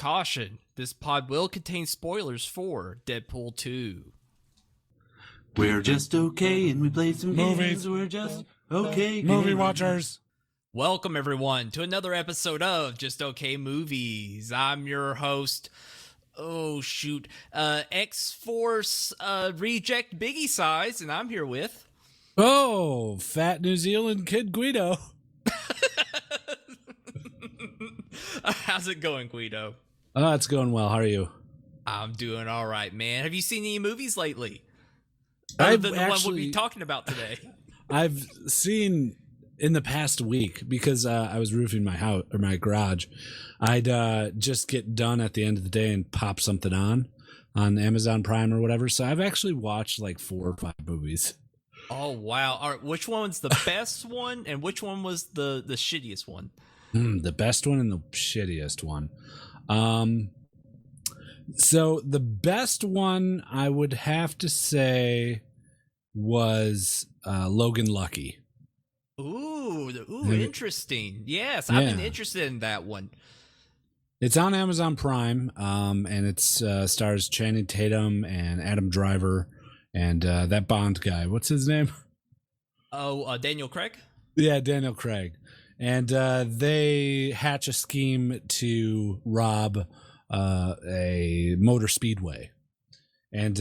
Caution, this pod will contain spoilers for Deadpool 2. We're just okay and we play some Movies. games. We're just okay. Movie watchers. Welcome, everyone, to another episode of Just Okay Movies. I'm your host, X-Force Reject BIGGIESIZE, and I'm here with... Oh, fat New Zealand kid Gweedo. How's it going, Gweedo? Oh, it's going well. How are you? I'm doing all right, man. Have you seen any movies lately? I've Other than the one we'll be talking about today. I've seen in the past week because I was roofing my house or my garage. I'd just get done at the end of the day and pop something on Amazon Prime or whatever. So I've actually watched like 4 or 5 movies. Oh, wow. All right, which one's the best one and which one was the shittiest one? The best one and the shittiest one. So the best one I would have to say was Logan Lucky. Ooh, interesting. Yes, I've been interested in that one. It's on Amazon Prime, and it stars Channing Tatum and Adam Driver and that Bond guy. What's his name? Oh, Daniel Craig? Yeah, Daniel Craig. And they hatch a scheme to rob a motor speedway. And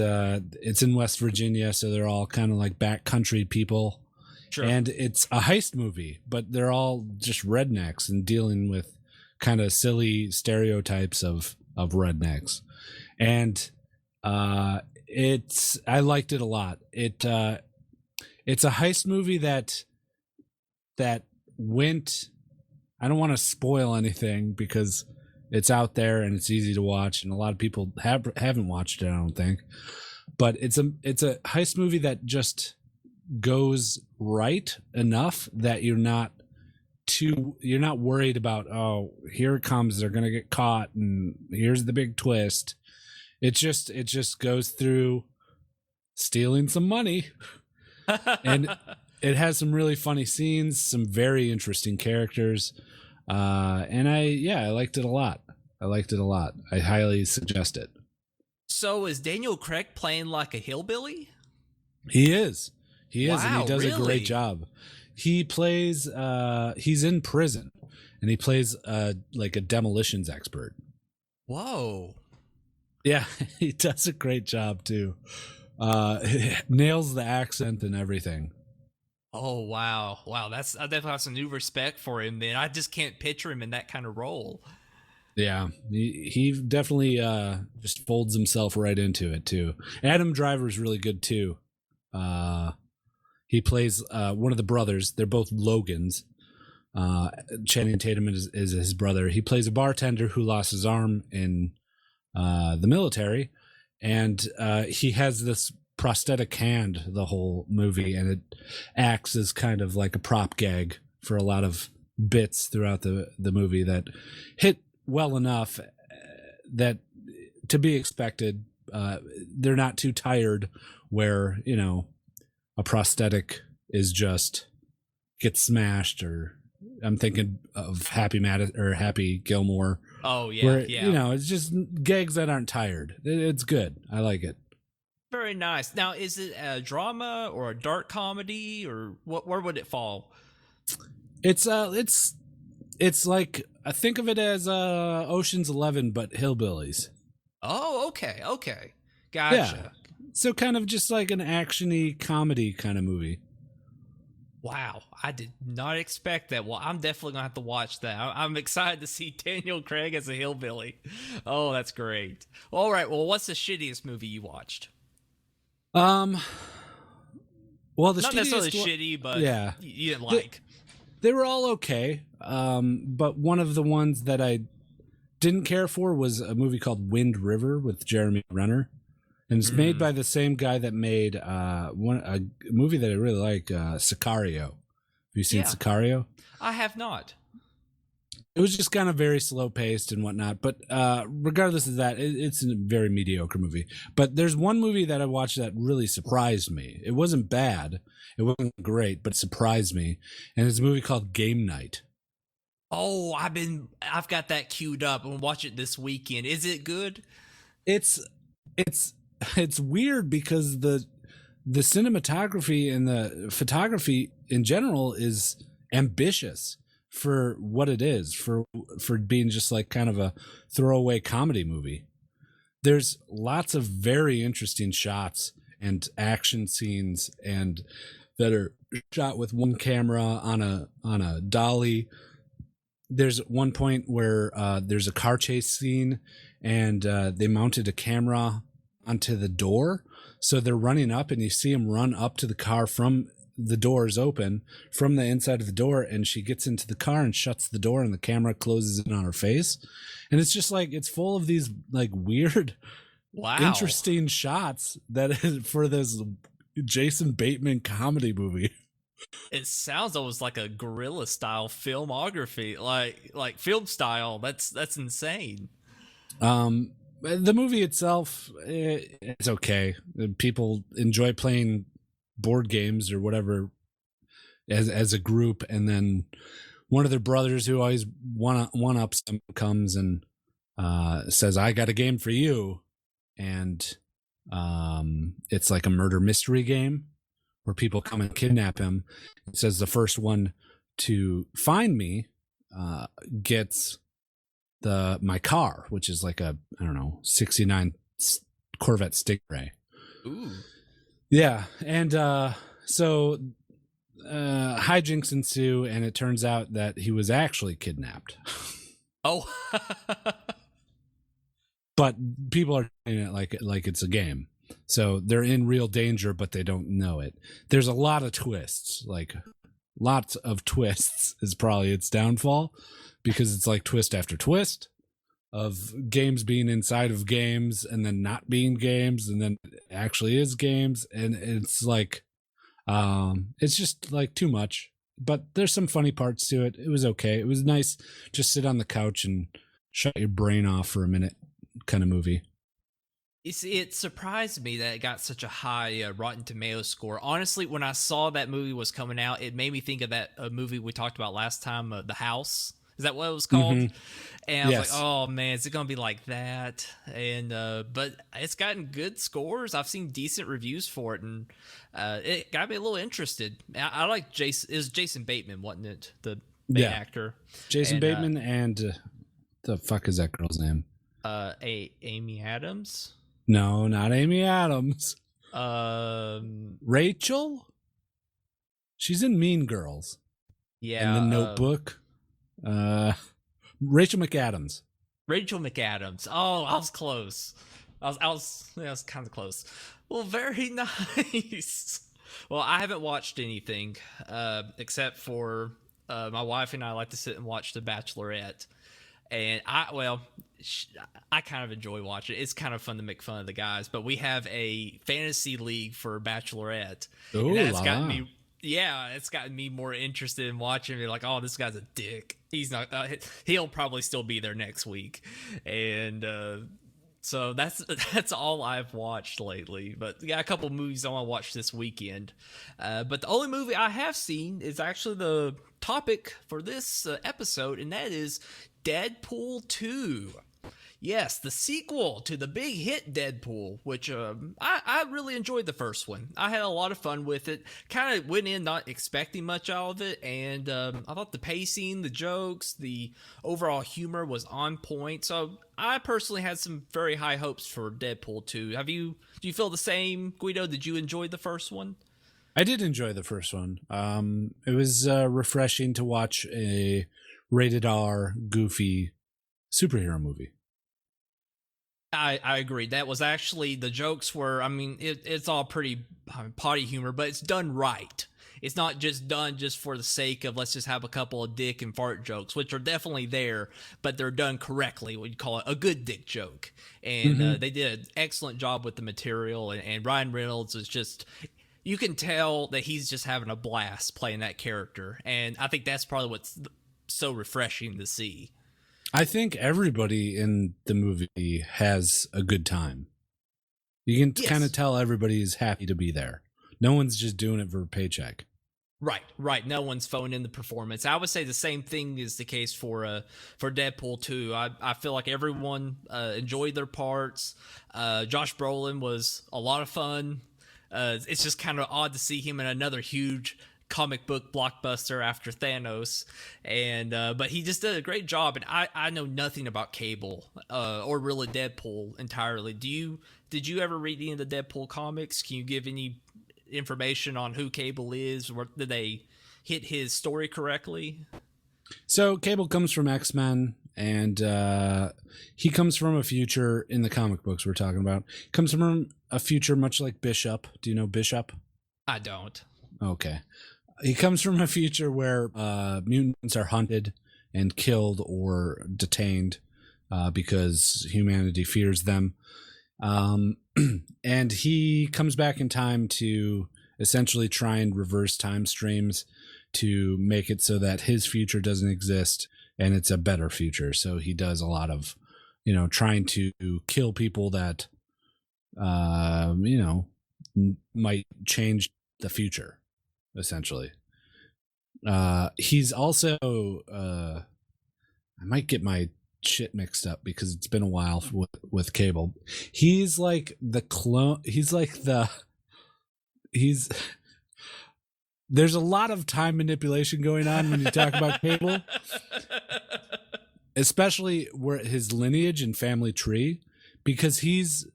it's in West Virginia, so they're all kind of like backcountry people. Sure. And it's a heist movie, but they're all just rednecks and dealing with kind of silly stereotypes of rednecks. And I liked it a lot. It's a heist movie that went, I don't want to spoil anything because it's out there and it's easy to watch, and a lot of people haven't watched it, I don't think. But it's a heist movie that just goes right enough that you're not worried about, oh, here it comes, they're gonna get caught and here's the big twist. It just goes through stealing some money. And it has some really funny scenes, some very interesting characters, and I liked it a lot. I highly suggest it. So is Daniel Craig playing like a hillbilly? He is, Wow, and he does a great job. He plays, he's in prison, and he plays like a demolitions expert. Whoa. Yeah, he does a great job too. Nails the accent and everything. Oh, wow. I definitely have some new respect for him, man. I just can't picture him in that kind of role. Yeah, he definitely just folds himself right into it too. Adam Driver's really good too. He plays one of the brothers. They're both Logans. Channing Tatum is his brother. He plays a bartender who lost his arm in the military, and he has this prosthetic hand the whole movie, and it acts as kind of like a prop gag for a lot of bits throughout the movie that hit well enough that to be expected. They're not too tired where, a prosthetic is just gets smashed, or I'm thinking of Happy Gilmore. Oh, yeah, where, yeah. it's just gags that aren't tired. It's good. I like it. Very nice. Now, is it a drama or a dark comedy, or where would it fall? It's like, I think of it as Ocean's 11 but hillbillies. Oh, okay. Gotcha. Yeah. So kind of just like an actiony comedy kind of movie. Wow, I did not expect that. Well, I'm definitely gonna have to watch that. I'm excited to see Daniel Craig as a hillbilly. Oh, that's great. All right, well, what's the shittiest movie you watched? Well, not necessarily shitty, but yeah, you didn't like. They were all okay. But one of the ones that I didn't care for was a movie called Wind River with Jeremy Renner. And it's made by the same guy that made a movie that I really like, Sicario. Have you seen Sicario? I have not. It was just kind of very slow paced and whatnot. But regardless of that, it's a very mediocre movie. But there's one movie that I watched that really surprised me. It wasn't bad. It wasn't great, but it surprised me. And it's a movie called Game Night. Oh, I've got that queued up. I'm gonna watch it this weekend. Is it good? It's it's it's weird because the cinematography and the photography in general is ambitious for what it is, for being just like kind of a throwaway comedy movie. There's lots of very interesting shots and action scenes and that are shot with one camera on a dolly. There's one point where there's a car chase scene, and they mounted a camera onto the door, so they're running up, and you see them run up to the car from the doors open from the inside of the door, and she gets into the car and shuts the door, and the camera closes in on her face, and it's just like it's full of these like weird, Wow. interesting shots that is for this Jason Bateman comedy movie. It sounds almost like a guerrilla style filmography, like film style. That's insane. The movie itself, it's okay. People enjoy playing board games or whatever as a group, and then one of their brothers who always one ups them comes and says, "I got a game for you," and it's like a murder mystery game where people come and kidnap him. It says the first one to find me gets my car, which is like a, I don't know, 69 Corvette Stingray. Ooh. Yeah. And so hijinks ensue, and it turns out that he was actually kidnapped. Oh. But people are saying it like it's a game. So they're in real danger, but they don't know it. There's a lot of twists, like lots of twists is probably its downfall, because it's like twist after twist of games being inside of games and then not being games and then it actually is games. And it's like, it's just like too much, but there's some funny parts to it. It was okay. It was nice. Just sit on the couch and shut your brain off for a minute kind of movie. It surprised me that it got such a high Rotten Tomatoes score. Honestly, when I saw that movie was coming out, it made me think of that movie we talked about last time, The House. Is that what it was called? Mm-hmm. And I Yes. was like, oh man, is it going to be like that? And but it's gotten good scores. I've seen decent reviews for it, and it got me a little interested. I like Jason. It was Jason Bateman, wasn't it? The main actor. Jason And, Bateman and the fuck is that girl's name? Amy Adams. No, not Amy Adams. Um, Rachel? She's in Mean Girls. yeah. And The Notebook. Rachel McAdams. Rachel McAdams. Oh, I was close. I was kind of close. Well, very nice. Well, I haven't watched anything except for my wife and I like to sit and watch The Bachelorette. And I kind of enjoy watching it. It's kind of fun to make fun of the guys, but we have a fantasy league for Bachelorette. Ooh, and that's la gotten la. me, yeah, it's gotten me more interested in watching it. Like, oh, this guy's a dick. He's not, he'll probably still be there next week. And, so that's all I've watched lately. But yeah, a couple of movies I want to watch this weekend. But the only movie I have seen is actually the topic for this episode, and that is Deadpool 2. Yes, the sequel to the big hit Deadpool, which I really enjoyed the first one. I had a lot of fun with it. Kind of went in not expecting much out of it, and I thought the pacing, the jokes, the overall humor was on point. So I personally had some very high hopes for Deadpool 2. Do you feel the same, Guido? Did you enjoy the first one? I did enjoy the first one. It was refreshing to watch a rated R, goofy superhero movie. I agree. That was actually, the jokes were, I mean, it's all pretty potty humor, but it's done right. It's not just done just for the sake of let's just have a couple of dick and fart jokes, which are definitely there, but they're done correctly. We'd call it a good dick joke. And they did an excellent job with the material. And Ryan Reynolds is just, you can tell that he's just having a blast playing that character. And I think that's probably what's so refreshing to see. I think everybody in the movie has a good time. You can kind of tell everybody is happy to be there. No one's just doing it for a paycheck. Right. No one's phoning in the performance. I would say the same thing is the case for Deadpool 2. I feel like everyone enjoyed their parts. Josh Brolin was a lot of fun. It's just kind of odd to see him in another huge comic book blockbuster after Thanos, and but he just did a great job. And I know nothing about Cable or really Deadpool entirely. Did you ever read any of the Deadpool comics? Can you give any information on who Cable is? Or did they hit his story correctly? So Cable comes from X-Men, and he comes from a future in the comic books we're talking about. Comes from a future much like Bishop. Do you know Bishop? I don't. Okay. He comes from a future where mutants are hunted and killed or detained because humanity fears them. And he comes back in time to essentially try and reverse time streams to make it so that his future doesn't exist and it's a better future. So he does a lot of, trying to kill people that, might change the future, essentially. He's also, I might get my shit mixed up because it's been a while with Cable. He's like the clone. There's a lot of time manipulation going on when you talk about Cable, especially where his lineage and family tree, because he's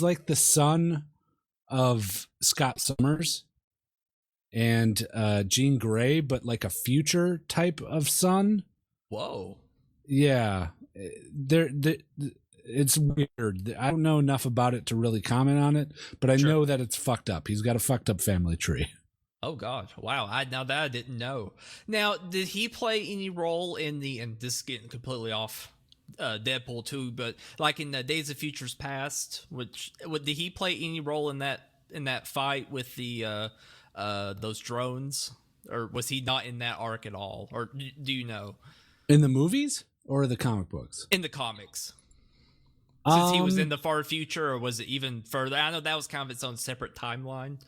like the son of Scott Summers and Jean Grey, but like a future type of son. Whoa. Yeah, it's weird. I don't know enough about it to really comment on it, but I know that it's fucked up. He's got a fucked up family tree. Oh God! Wow! Now that I didn't know. Now, did he play any role in and this is getting completely off Deadpool 2, but like in the Days of Futures Past, did he play any role in that fight with the those drones, or was he not in that arc at all, or do you know? In the movies or the comic books? In the comics. Since he was in the far future, or was it even further? I know that was kind of its own separate timeline.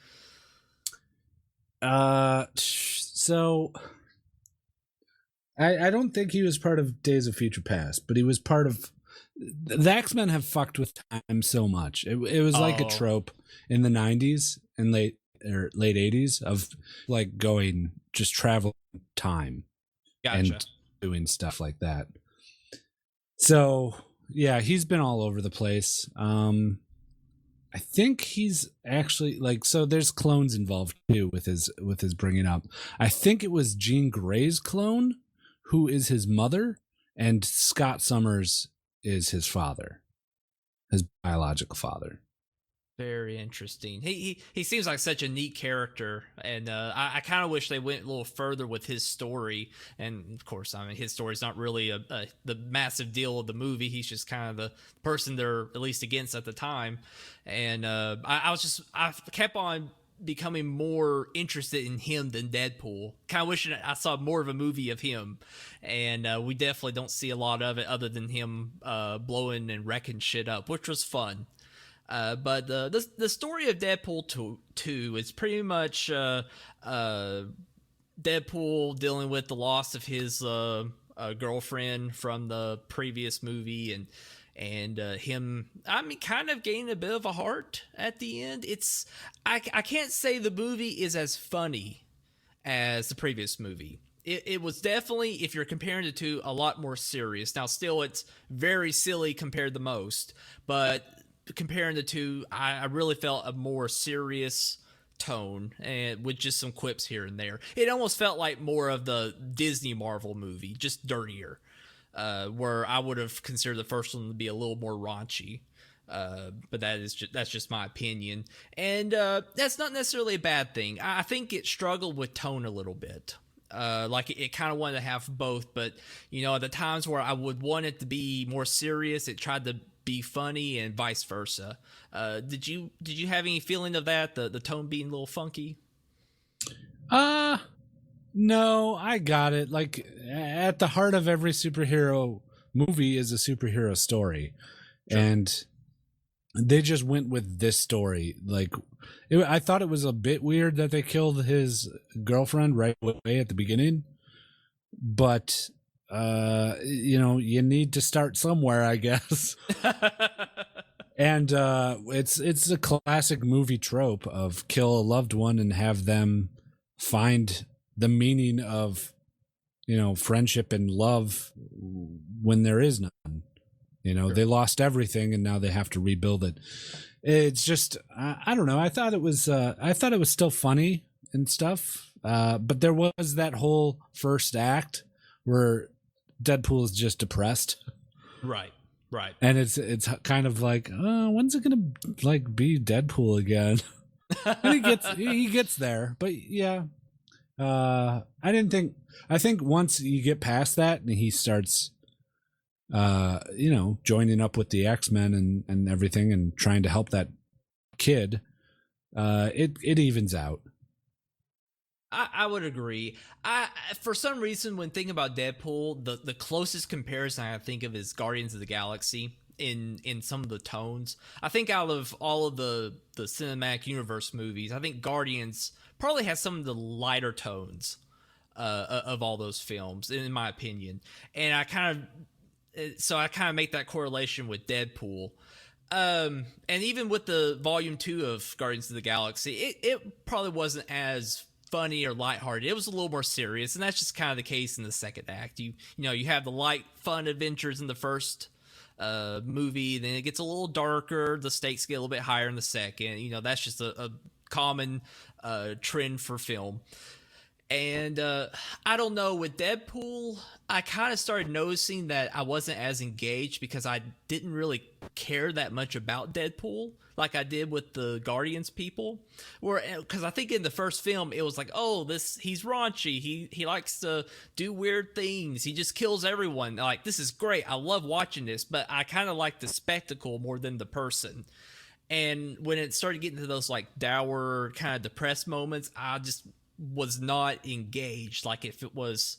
So I don't think he was part of Days of Future Past, but he was part of the X-Men have fucked with time so much. It was like a trope in the 90s and late 80s of like just traveling time. Gotcha. And doing stuff like that. So yeah, he's been all over the place. I think he's actually so there's clones involved too with his bringing up. I think it was Jean Grey's clone who is his mother, and Scott Summers is his father, his biological father. Very interesting. He seems like such a neat character, and I kind of wish they went a little further with his story. And of course, I mean, his story is not really the massive deal of the movie. He's just kind of the person they're at least against at the time. And I kept on becoming more interested in him than Deadpool. Kind of wishing I saw more of a movie of him, and we definitely don't see a lot of it other than him blowing and wrecking shit up, which was fun. But the story of Deadpool 2 is pretty much Deadpool dealing with the loss of his girlfriend from the previous movie, and him, I mean, kind of gaining a bit of a heart at the end. I can't say the movie is as funny as the previous movie. It was definitely, if you're comparing the two, a lot more serious. Now, still, it's very silly compared to most, but comparing the two, I really felt a more serious tone, and with just some quips here and there. It almost felt like more of the Disney Marvel movie, just dirtier, where I would have considered the first one to be a little more raunchy. But that's just my opinion, and that's not necessarily a bad thing. I think it struggled with tone a little bit. Like it kind of wanted to have both, but at the times where I would want it to be more serious, it tried to be funny, and vice versa. Did you have any feeling of that? The tone being a little funky? No, I got it. Like at the heart of every superhero movie is a superhero story. Sure. And they just went with this story. Like, I thought it was a bit weird that they killed his girlfriend right away at the beginning, but you need to start somewhere, I guess. And it's a classic movie trope of kill a loved one and have them find the meaning of friendship and love when there is none. They lost everything and now they have to rebuild it. It's just I don't know. I thought it was still funny and stuff, but there was that whole first act where Deadpool is just depressed. Right. And it's kind of like, when's it gonna be Deadpool again? And he gets there, but yeah, I think once you get past that and he starts, joining up with the X-Men and everything and trying to help that kid, it evens out. I would agree. For some reason, when thinking about Deadpool, the closest comparison I think of is Guardians of the Galaxy in some of the tones. I think out of all of the cinematic universe movies, I think Guardians probably has some of the lighter tones of all those films, in my opinion. And I kind of make that correlation with Deadpool. And even with the volume 2 of Guardians of the Galaxy, it probably wasn't as funny or lighthearted. It was a little more serious, and that's just kind of the case in the second act. You have the light, fun adventures in the first movie, then it gets a little darker. The stakes get a little bit higher in the second. That's just a common trend for film. And I don't know, with Deadpool, I kind of started noticing that I wasn't as engaged because I didn't really care that much about Deadpool like I did with the Guardians people. Because I think in the first film, it was like, he's raunchy. He likes to do weird things. He just kills everyone. Like, this is great. I love watching this, but I kind of like the spectacle more than the person. And when it started getting to those like dour, kind of depressed moments, I just was not engaged. Like if it was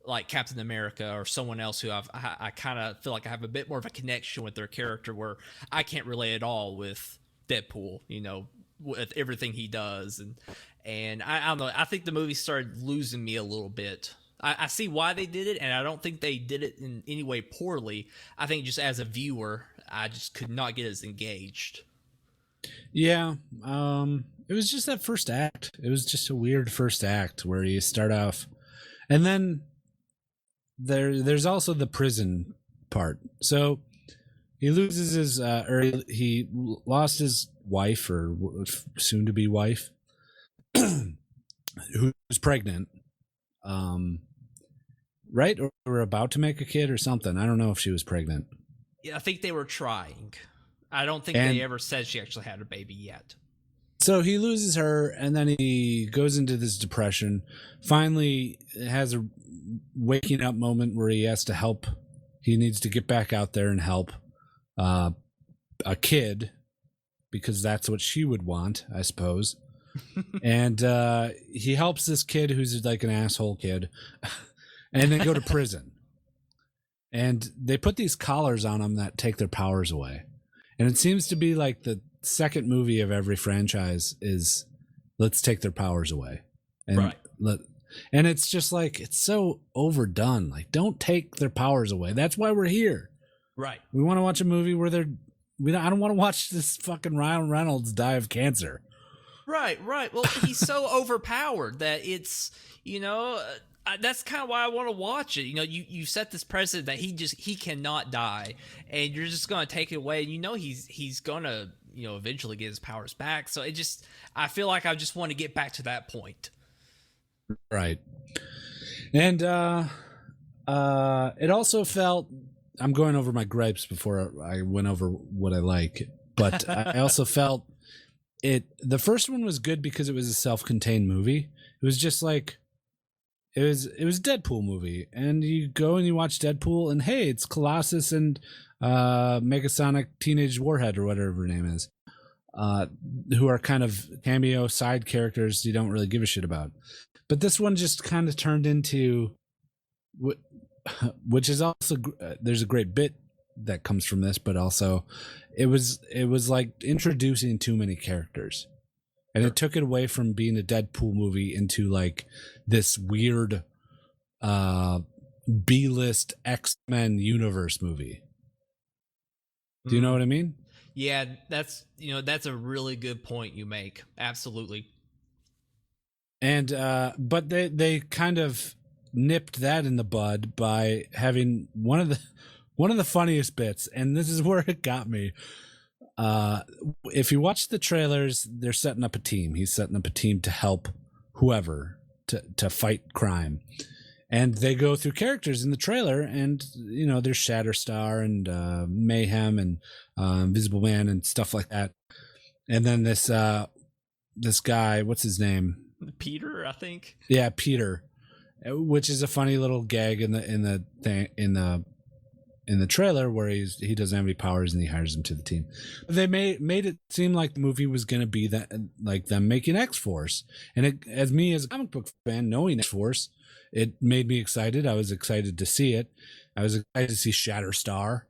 like Captain America or someone else who I kind of feel like I have a bit more of a connection with their character, where I can't relate at all with Deadpool, with everything he does. And I don't know, I think the movie started losing me a little bit. I see why they did it, and I don't think they did it in any way poorly. I think just as a viewer, I just could not get as engaged. Yeah, it was just that first act. It was just a weird first act where you start off, and then there's also the prison part. So he loses his, he lost his wife, or soon to be wife, who was pregnant, right? Or about to make a kid or something. I don't know if she was pregnant. Yeah, I think they were trying. I don't think they ever said she actually had a baby yet. So he loses her, and then he goes into this depression. Finally, has a waking up moment where he has to help. He needs to get back out there and help a kid, because that's what she would want, I suppose. And he helps this kid who's like an asshole kid, and then go to prison. And they put these collars on them that take their powers away. And it seems to be like the second movie of every franchise is, let's take their powers away. And right. And it's just like, it's so overdone. Like, don't take their powers away. That's why we're here. Right. We want to watch a movie where I don't want to watch this fucking Ryan Reynolds die of cancer. Right. Well, he's so overpowered that it's, that's kind of why I want to watch it. You set this precedent that he cannot die, and you're just going to take it away. And he's going to, eventually get his powers back. So I feel like I just want to get back to that point. Right. And it also felt, I'm going over my gripes before I went over what I like, but I also felt the first one was good because it was a self-contained movie. It was just like, it was a Deadpool movie, and you go and you watch Deadpool, and hey, it's Colossus and Megasonic Teenage Warhead, or whatever her name is, who are kind of cameo side characters you don't really give a shit about. But this one just kind of turned into, which is also, there's a great bit that comes from this, but also it was like introducing too many characters, and it took it away from being a Deadpool movie into like this weird B-list X-Men universe movie. Do you know what I mean? Yeah, that's a really good point you make. Absolutely. And but they kind of nipped that in the bud by having one of the funniest bits, and this is where it got me. If you watch the trailers, they're setting up a team. He's setting up a team to help whoever to fight crime. And they go through characters in the trailer, and there's Shatterstar and Mayhem and Invisible Man and stuff like that. And then this guy, what's his name? Peter, I think. Yeah, Peter, which is a funny little gag in the trailer where he doesn't have any powers and he hires him to the team. They made it seem like the movie was going to be that, like them making X-Force, and as a comic book fan, knowing X-Force, it made me excited. I was excited to see it. I was excited to see Shatterstar,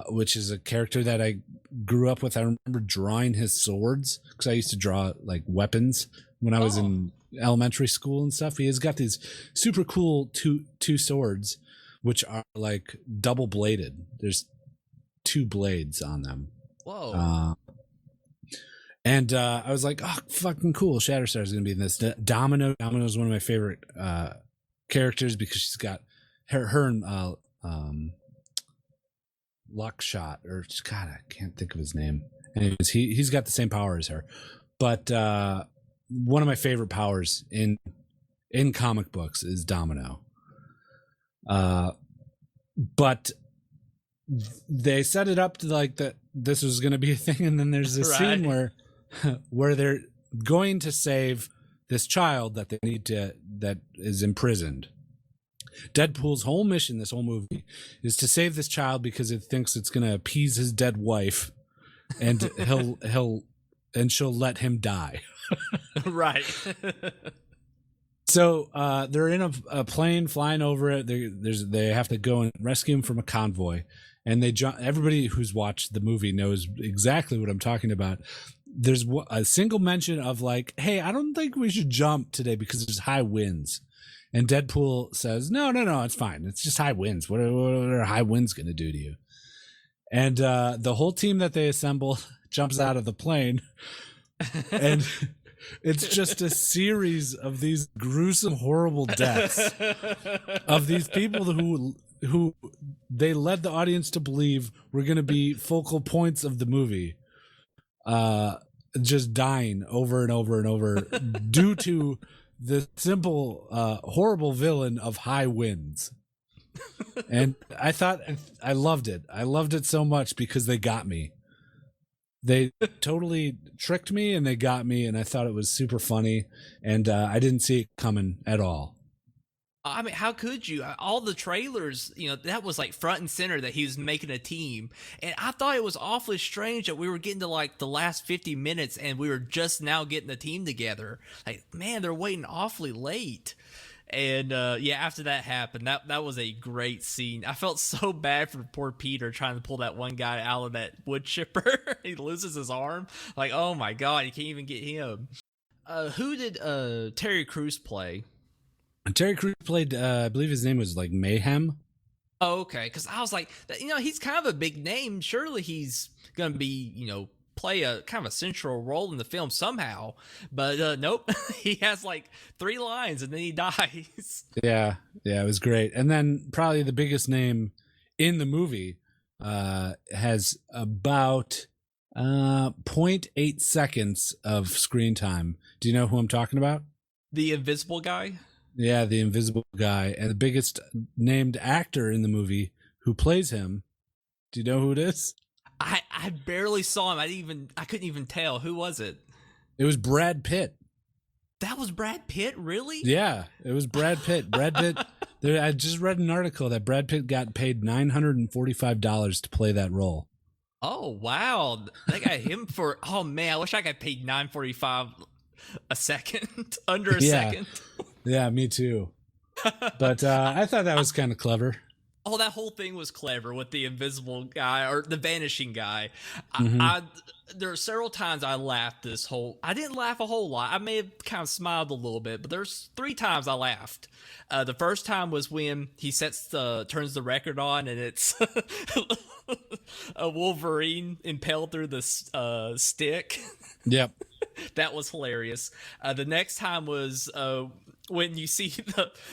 which is a character that I grew up with. I remember drawing his swords because I used to draw like weapons when I was in elementary school and stuff. He has got these super cool two swords, which are like double bladed. There's 2 blades on them. Whoa. And I was like, oh, fucking cool. Shatterstar is going to be in this. Domino is one of my favorite characters because she's got her and Luckshot, or God, I can't think of his name. Anyways, he's got the same power as her. But one of my favorite powers in comic books is Domino. But they set it up to like that this was going to be a thing, and then there's this scene where they're going to save this child that they need that is imprisoned. Deadpool's whole mission, this whole movie, is to save this child because it thinks it's going to appease his dead wife, and she'll let him die. Right. So they're in a plane flying over it. They have to go and rescue him from a convoy, and everybody who's watched the movie knows exactly what I'm talking about. There's a single mention of like, hey, I don't think we should jump today because there's high winds. And Deadpool says, no, it's fine. It's just high winds. What are high winds going to do to you? And the whole team that they assemble jumps out of the plane, and it's just a series of these gruesome, horrible deaths of these people who they led the audience to believe were going to be focal points of the movie, just dying over and over and over due to the simple, horrible villain of high winds. And I loved it. I loved it so much because they got me. They totally tricked me and they got me, and I thought it was super funny, and I didn't see it coming at all. I mean, how could you? All the trailers, that was like front and center that he was making a team. And I thought it was awfully strange that we were getting to like the last 50 minutes and we were just now getting the team together. Like, man, they're waiting awfully late. And after that happened, that was a great scene. I felt so bad for poor Peter trying to pull that one guy out of that wood chipper. He loses his arm. Like, oh my God, he can't even get him. Who did Terry Crews play? Terry Crews played, I believe his name was like Mayhem. Oh, okay. Because I was like, he's kind of a big name. Surely he's going to be, play a kind of a central role in the film somehow. But nope, he has like 3 lines and then he dies. Yeah, it was great. And then probably the biggest name in the movie has about 0.8 seconds of screen time. Do you know who I'm talking about? The invisible guy? Yeah, the invisible guy. And the biggest named actor in the movie who plays him. Do you know who it is? I barely saw him. I couldn't even tell. Who was it? It was Brad Pitt. That was Brad Pitt, really? Yeah, it was Brad Pitt. Brad Pitt. I just read an article that Brad Pitt got paid $945 to play that role. Oh wow, they got him for. Oh man, I wish I got paid $945 a second, under a second. Yeah, me too. But I thought that was kind of clever. Oh, that whole thing was clever with the invisible guy or the vanishing guy. Mhm. There are several times I laughed I didn't laugh a whole lot. I may have kind of smiled a little bit, but there's 3 times I laughed. The first time was when he turns the record on and it's a Wolverine impaled through the stick. Yep. That was hilarious. The next time was when you see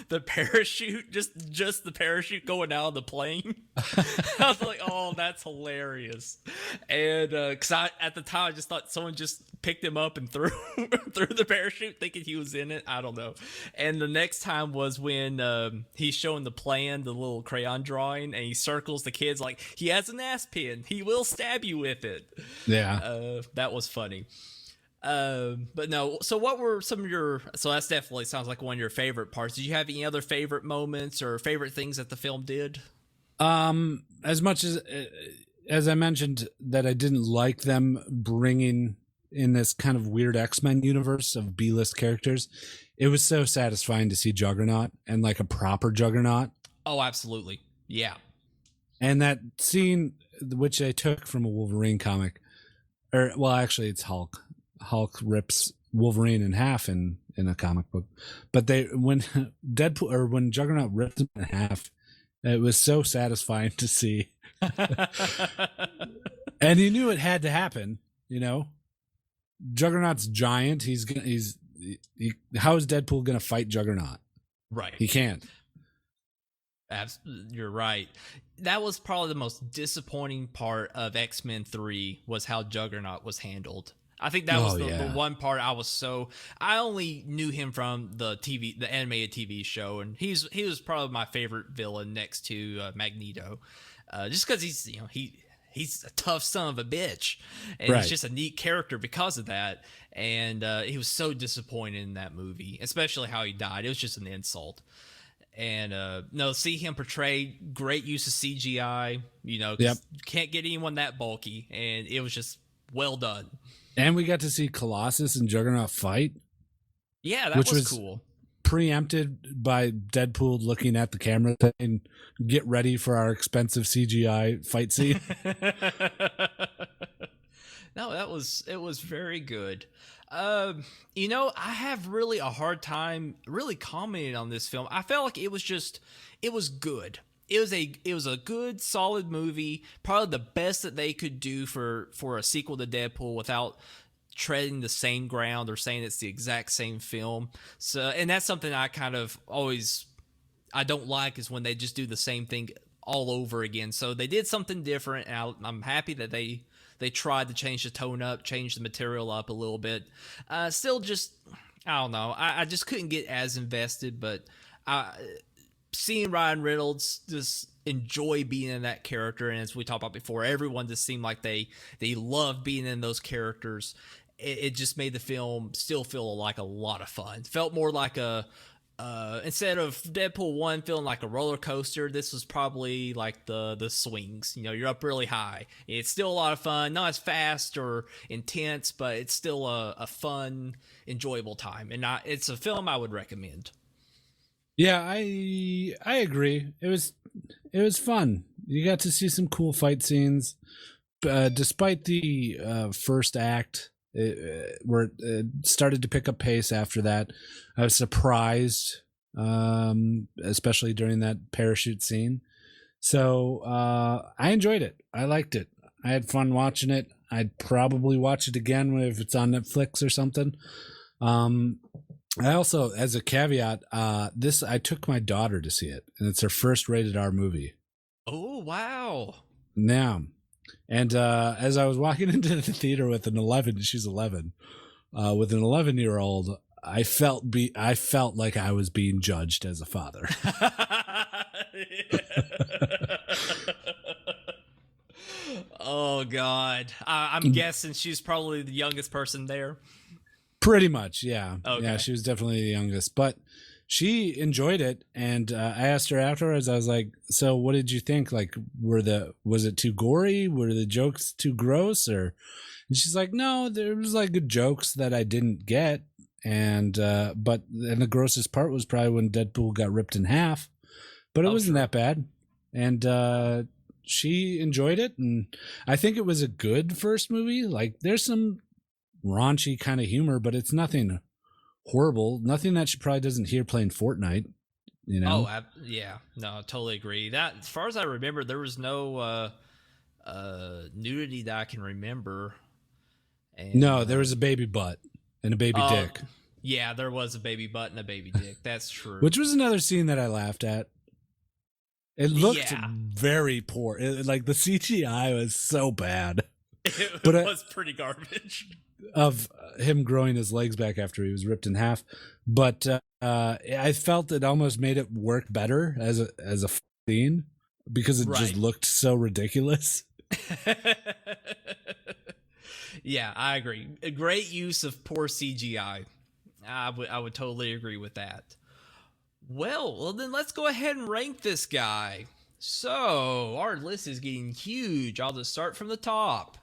the parachute, just the parachute going out of the plane. I was like, oh, that's hilarious. And because at the time I just thought someone just picked him up and threw the parachute thinking he was in it. I don't know. And the next time was when he's showing the plan, the little crayon drawing, and he circles the kids like he has an ass pin. He will stab you with it. Yeah. That was funny. But no, so what were some of your, so that's definitely sounds like one of your favorite parts. Did you have any other favorite moments or favorite things that the film did? As much as I mentioned that I didn't like them bringing in this kind of weird X-Men universe of B-list characters, it was so satisfying to see Juggernaut and like a proper Juggernaut. Oh, absolutely. Yeah. And that scene, which I took from a Wolverine comic, or well, actually it's Hulk. Hulk rips Wolverine in half in a comic book, but when Deadpool or when Juggernaut ripped him in half, it was so satisfying to see. And you knew it had to happen, you know. Juggernaut's giant. How is Deadpool going to fight Juggernaut? Right. He can't. You're right. That was probably the most disappointing part of X-Men 3 was how Juggernaut was handled. I think that was the one part I only knew him from the animated TV show, and he was probably my favorite villain next to Magneto, just because he's a tough son of a bitch, and he's just a neat character because of that. And he was so disappointed in that movie, especially how he died. It was just an insult. And see him portrayed, great use of CGI. You know, you can't get anyone that bulky, and it was just well done. And we got to see Colossus and Juggernaut fight. Yeah, that was cool. Preempted by Deadpool looking at the camera and get ready for our expensive CGI fight scene. No, it was very good. You know, I have really a hard time really commenting on this film. I felt like it was good. It was a good, solid movie. Probably the best that they could do for a sequel to Deadpool without treading the same ground or saying it's the exact same film. So, and that's something I kind of I don't like is when they just do the same thing all over again. So they did something different, and I'm happy that they tried to change the tone up, change the material up a little bit. Still just, I don't know. I just couldn't get as invested, but seeing Ryan Reynolds just enjoy being in that character, and as we talked about before, everyone just seemed like they loved being in those characters. It just made the film still feel like a lot of fun. It felt more like instead of Deadpool 1 feeling like a roller coaster, this was probably like the swings. You know, you're up really high. It's still a lot of fun, not as fast or intense, but it's still a fun, enjoyable time. And it's a film I would recommend. Yeah, I agree. It was fun. You got to see some cool fight scenes. Despite the first act, where it started to pick up pace after that, I was surprised, especially during that parachute scene. So I enjoyed it. I liked it. I had fun watching it. I'd probably watch it again if it's on Netflix or something. I also, as a caveat, I took my daughter to see it, and it's her first rated R movie. Oh, wow. Now, and as I was walking into the theater with she's 11, with an 11-year-old, I felt like I was being judged as a father. Oh, God. I'm guessing she's probably the youngest person there. Pretty much, yeah. Okay. Yeah, she was definitely the youngest, but she enjoyed it. And I asked her afterwards, I was like, so what did you think? Like, was it too gory? Were the jokes too gross? And she's like, no, there was like good jokes that I didn't get. And the grossest part was probably when Deadpool got ripped in half, but it wasn't that bad. and she enjoyed it, and I think it was a good first movie. Like, there's some raunchy kind of humor, but it's nothing horrible, nothing that she probably doesn't hear playing Fortnite, you know? Yeah, no, I totally agree. That, as far as I remember, there was no nudity that I can remember. And, No, there was a baby butt and a baby dick. Yeah, there was a baby butt and a baby dick. That's true. Which was another scene that I laughed at. It looked very poor. Like, the CGI was so bad. It but was pretty garbage. Of him growing his legs back after he was ripped in half. But I felt it almost made it work better as a scene because it just looked so ridiculous. Yeah, I agree. A great use of poor CGI. I would totally agree with that. Well, then let's go ahead and rank this guy. So, our list is getting huge. I'll just start from the top.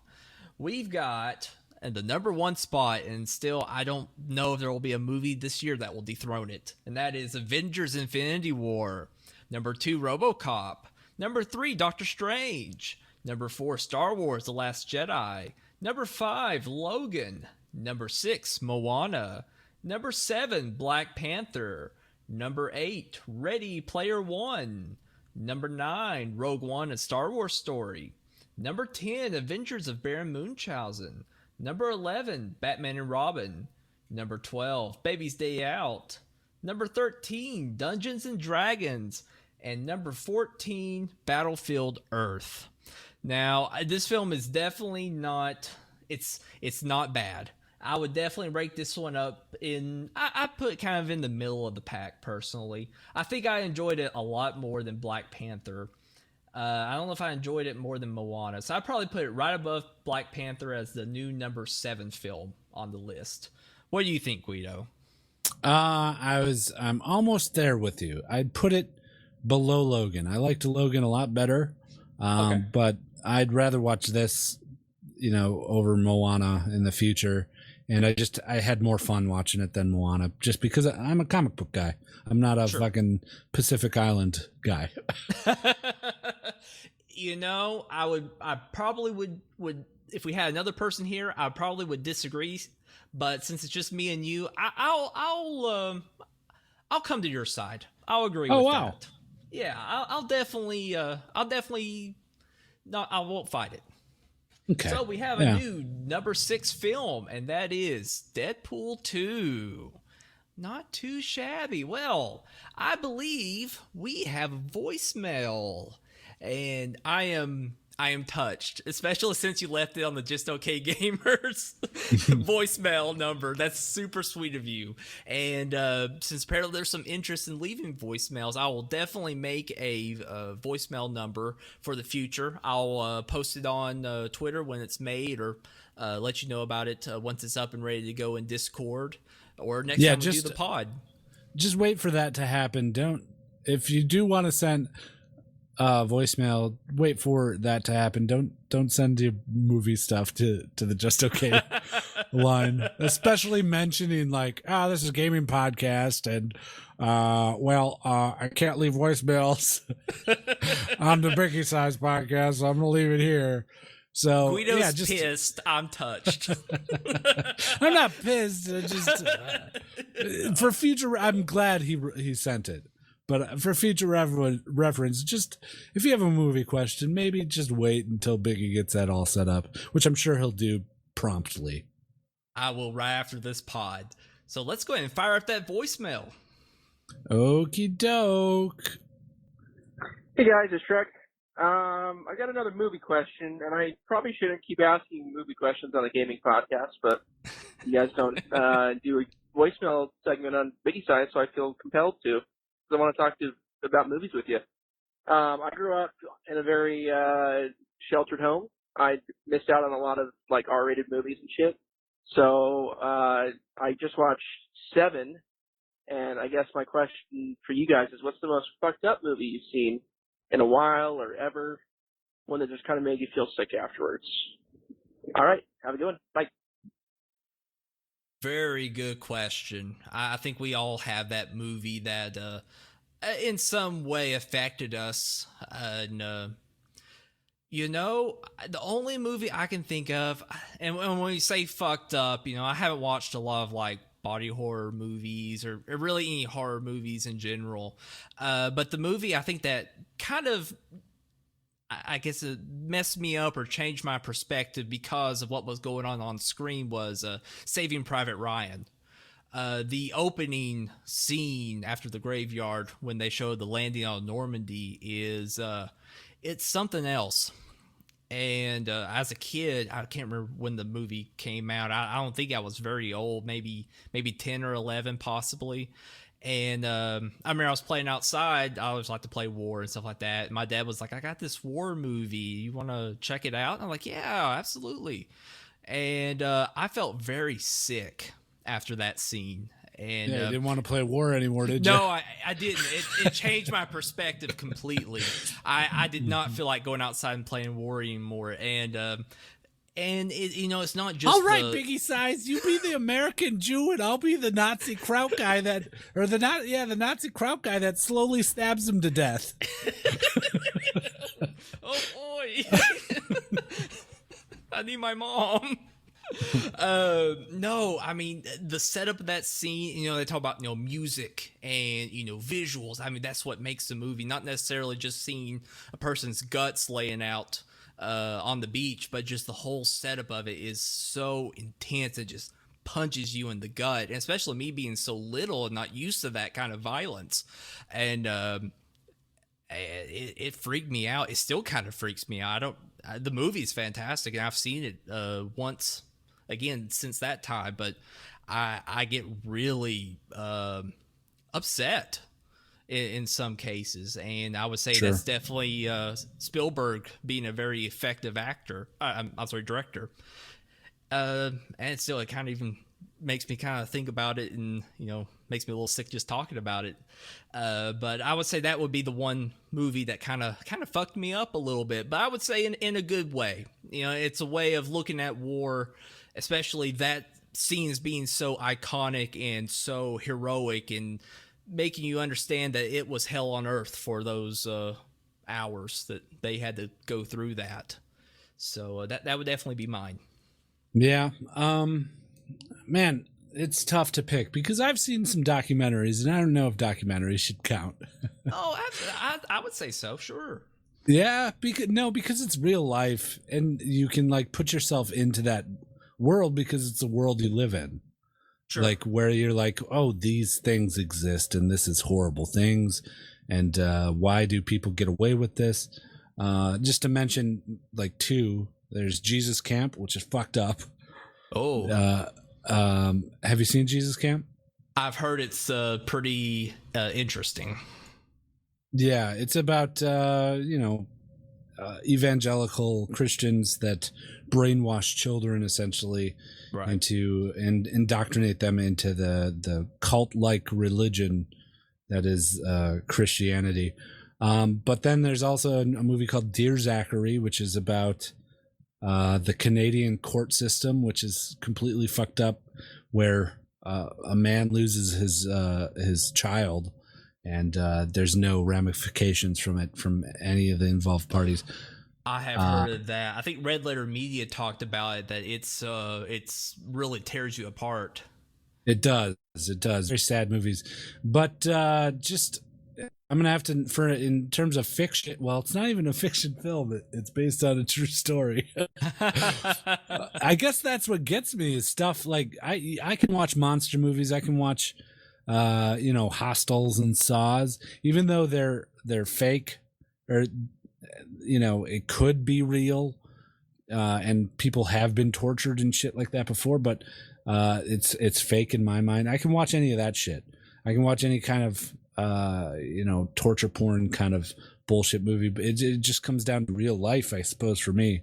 We've got the number one spot, and still I don't know if there will be a movie this year that will dethrone it, and that is Avengers Infinity War. Number 2, RoboCop. Number 3, Doctor Strange. Number 4, Star Wars The Last Jedi. Number 5, Logan. Number 6, Moana. Number 7, Black Panther. Number 8, Ready Player One. Number 9, Rogue One: A Star Wars Story. Number 10, Adventures of Baron Munchausen. Number 11, Batman and Robin. Number 12, Baby's Day Out. Number 13, Dungeons and Dragons. And number 14, Battlefield Earth. Now, this film is definitely not, it's not bad. I would definitely rate this one up in, I put it kind of in the middle of the pack, personally. I think I enjoyed it a lot more than Black Panther. I don't know if I enjoyed it more than Moana. So I'd probably put it right above Black Panther as the new number 7 film on the list. What do you think, Guido? I'm almost there with you. I'd put it below Logan. I liked Logan a lot better. But I'd rather watch this, over Moana in the future. And I had more fun watching it than Moana, just because I'm a comic book guy. I'm not a fucking Pacific Island guy. I probably would, if we had another person here, I probably would disagree. But since it's just me and you, I'll come to your side. I'll agree with that. Yeah, I won't fight it. Okay. So we have a new number 6 film, and that is Deadpool 2. Not too shabby. Well, I believe we have a voicemail, and I am touched, especially since you left it on the Just Okay Gamers voicemail number. That's super sweet of you. And since apparently there's some interest in leaving voicemails, I will definitely make a voicemail number for the future. I'll post it on Twitter when it's made, or let you know about it once it's up and ready to go in Discord, or next time we do the pod. Just wait for that to happen. If you do want to send voicemail, wait for that to happen. Don't send your movie stuff to the Just Okay line, especially mentioning this is a gaming podcast, and I can't leave voicemails on the BIGGIESIZE podcast, so I'm gonna leave it here. So Guido's pissed. I'm touched. I'm not pissed. Just for future, I'm glad he sent it. But for future reference, just if you have a movie question, maybe just wait until Biggie gets that all set up, which I'm sure he'll do promptly. I will right after this pod. So let's go ahead and fire up that voicemail. Okie doke. Hey guys, it's Shrek. I got another movie question, and I probably shouldn't keep asking movie questions on a gaming podcast, but you guys don't do a voicemail segment on BIGGIESIZE, so I feel compelled to. I want to talk about movies with you. I grew up in a very sheltered home. I missed out on a lot of R-rated movies and shit. So I just watched Seven, and I guess my question for you guys is, what's the most fucked up movie you've seen in a while or ever? One that just kind of made you feel sick afterwards. All right, have a good one. Bye. Very good question. I think we all have that movie that in some way affected us. And, you know, the only movie I can think of, and when we say fucked up, you know, I haven't watched a lot of like body horror movies or really any horror movies in general. But the movie I think that kind of, I guess it messed me up or changed my perspective because of what was going on screen was Saving Private Ryan. The opening scene after the graveyard when they showed the landing on Normandy is it's something else. And as a kid, I can't remember when the movie came out. I don't think I was very old, maybe 10 or 11 possibly. And I remember I was playing outside. I always like to play war and stuff like that. My dad was like, I got this war movie. You want to check it out? And I'm like, yeah, absolutely. And I felt very sick after that scene. And you didn't want to play war anymore, did you? No, I didn't. It changed my perspective completely. I did not feel like going outside and playing war anymore. And it, you know, it's not just all right, Biggie Size, you be the American Jew and I'll be the Nazi kraut guy the Nazi kraut guy that slowly stabs him to death. Oh boy. I need my mom. No, I mean, the setup of that scene, you know, they talk about, you know, music and, you know, visuals. I mean, that's what makes the movie, not necessarily just seeing a person's guts laying out on the beach, but just the whole setup of it is so intense. It just punches you in the gut, and especially me being so little and not used to that kind of violence. And it freaked me out. It still kind of freaks me out. The movie's fantastic, and I've seen it once again since that time, but I get really upset in some cases, and I would say Sure. that's definitely Spielberg being a very effective director. And still, it kind of even makes me kind of think about it, and you know, makes me a little sick just talking about it. But I would say that would be the one movie that kind of fucked me up a little bit. But I would say in a good way. You know, it's a way of looking at war, especially that scene as being so iconic and so heroic, and making you understand that it was hell on earth for those hours that they had to go through that. So that would definitely be mine. Yeah. Man, it's tough to pick because I've seen some documentaries, and I don't know if documentaries should count. Oh, I would say so, sure. Yeah, because it's real life, and you can like put yourself into that world because it's a world you live in. Sure. Like where you're like, oh, these things exist, and this is horrible things, and why do people get away with this? Just to mention, like two, there's Jesus Camp, which is fucked up. Oh. Have you seen Jesus Camp? I've heard it's pretty interesting. Yeah, it's about evangelical Christians that brainwash children essentially, Right. and indoctrinate them into the cult-like religion that is Christianity. But then there's also a movie called Dear Zachary, which is about the Canadian court system, which is completely fucked up, where a man loses his child, and there's no ramifications from it from any of the involved parties. I have heard of that. I think Red Letter Media talked about it, that it's really tears you apart. It does. Very sad movies, but just I'm gonna have to, for in terms of fiction. Well, it's not even a fiction film. It's based on a true story. I guess that's what gets me is stuff like I can watch monster movies. I can watch, Hostels and Saws, even though they're fake, or it could be real, and people have been tortured and shit like that before. But it's fake in my mind. I can watch any of that shit. I can watch any kind of torture porn kind of bullshit movie, but it just comes down to real life, I suppose, for me,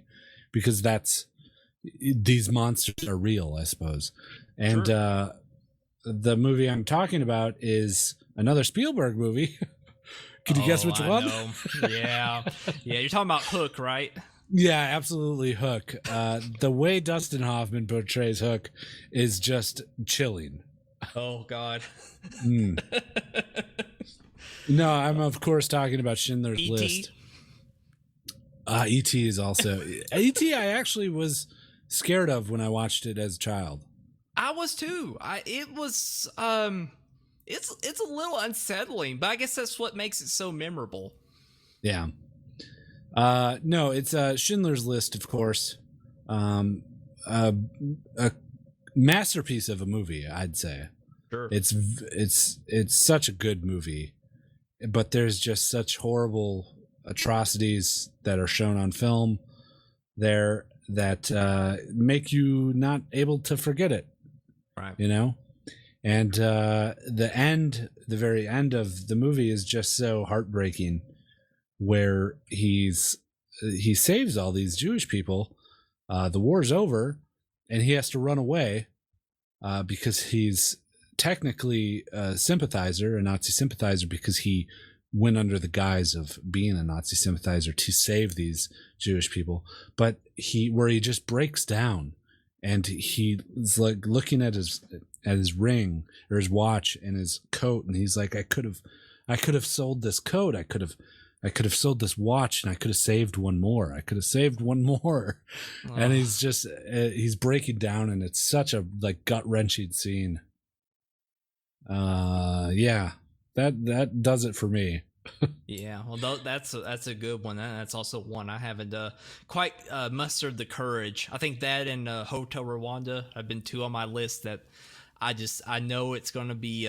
because these monsters are real, I suppose. And Sure. The movie I'm talking about is another Spielberg movie. Can you guess which one? Know. Yeah. You're talking about Hook, right? Yeah, absolutely. Hook. The way Dustin Hoffman portrays Hook is just chilling. Oh God. No, I'm of course talking about Schindler's E.T.? List. E.T. is also E.T. I actually was scared of when I watched it as a child. I was too. It was it's a little unsettling, but I guess that's what makes it so memorable. Yeah. No, it's Schindler's List, of course. A masterpiece of a movie, I'd say. Sure. It's such a good movie, but there's just such horrible atrocities that are shown on film there that make you not able to forget it. Right. You know? And the very end of the movie is just so heartbreaking, where he saves all these Jewish people. The war's over, and he has to run away because he's technically a sympathizer, a Nazi sympathizer, because he went under the guise of being a Nazi sympathizer to save these Jewish people. But he just breaks down, and he's like looking at his ring or his watch and his coat, and he's like, I could have sold this coat. I could have sold this watch, and I could have saved one more. And he's breaking down, and it's such a like gut-wrenching scene. Yeah, that does it for me. Yeah, well, that's a good one. That's also one I haven't quite mustered the courage. I think that and Hotel Rwanda have been two on my list that I know it's going to be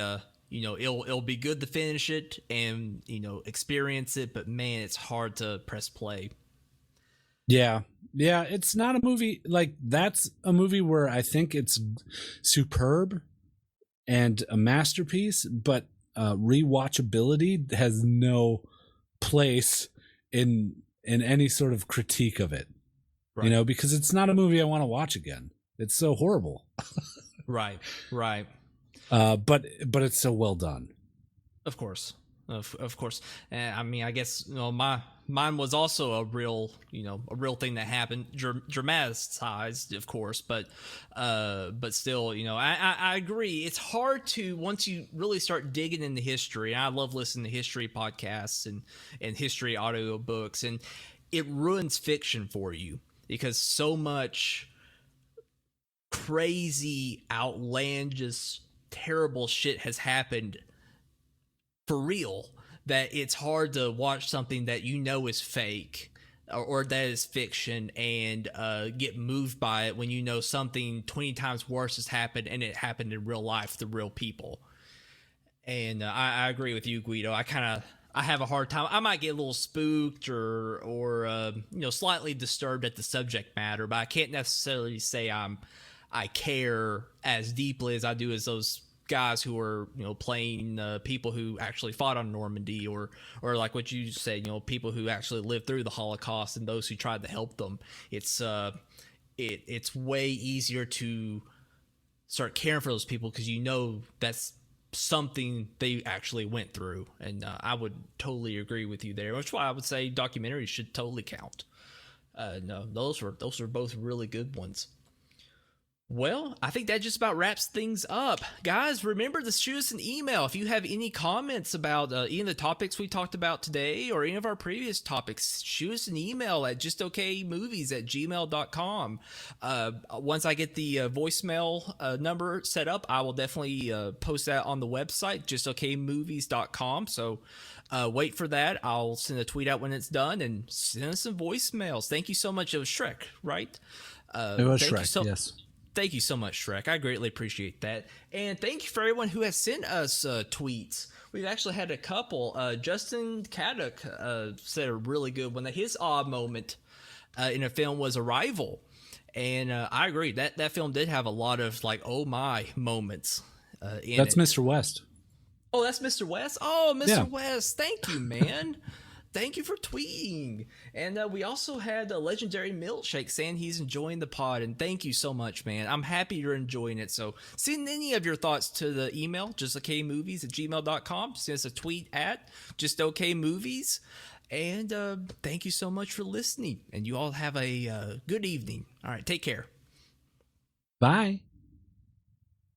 it'll be good to finish it and experience it, but man, it's hard to press play. Yeah, it's not a movie like that's a movie where I think it's superb and a masterpiece, but rewatchability has no place in any sort of critique of it. Right. Because it's not a movie I want to watch again. It's so horrible. Right. But it's so well done. Of course. Of course. I mean, I guess mine was also a real thing that happened, dramatized, of course, but still, I agree. It's hard to, once you really start digging into history, and I love listening to history podcasts and history audio books, and it ruins fiction for you because so much crazy, outlandish, terrible shit has happened for real that it's hard to watch something that is fake or that is fiction and get moved by it when something 20 times worse has happened and it happened in real life to real people. And I agree with you, Guido. I have a hard time. I might get a little spooked or slightly disturbed at the subject matter, but I can't necessarily say I care as deeply as I do as those guys who are playing people who actually fought on Normandy or like what you said, people who actually lived through the Holocaust and those who tried to help them. It's way easier to start caring for those people because that's something they actually went through, and I would totally agree with you there, which is why I would say documentaries should totally count. No, those were both really good ones. Well, I think that just about wraps things up. Guys, remember to shoot us an email if you have any comments about any of the topics we talked about today or any of our previous topics. Shoot us an email at justokmovies@gmail.com. Once I get the voicemail number set up, I will definitely post that on the website, justokmovies.com. So wait for that. I'll send a tweet out when it's done and send us some voicemails. Thank you so much. It was Shrek, right? It was Shrek, yes. Thank you so much, Shrek. I greatly appreciate that. And thank you for everyone who has sent us tweets. We've actually had a couple. Justin Caddock said a really good one that his odd moment in a film was Arrival. And I agree. That film did have a lot of like, oh my moments in That's it. Mr. West. Oh, that's Mr. West? Oh, Mr. West. Thank you, man. Thank you for tweeting. And we also had a legendary Milkshake saying he's enjoying the pod. And thank you so much, man. I'm happy you're enjoying it. So send any of your thoughts to the email, justokmovies@gmail.com. Send us a tweet at justokmovies. And thank you so much for listening. And you all have a good evening. All right, take care. Bye.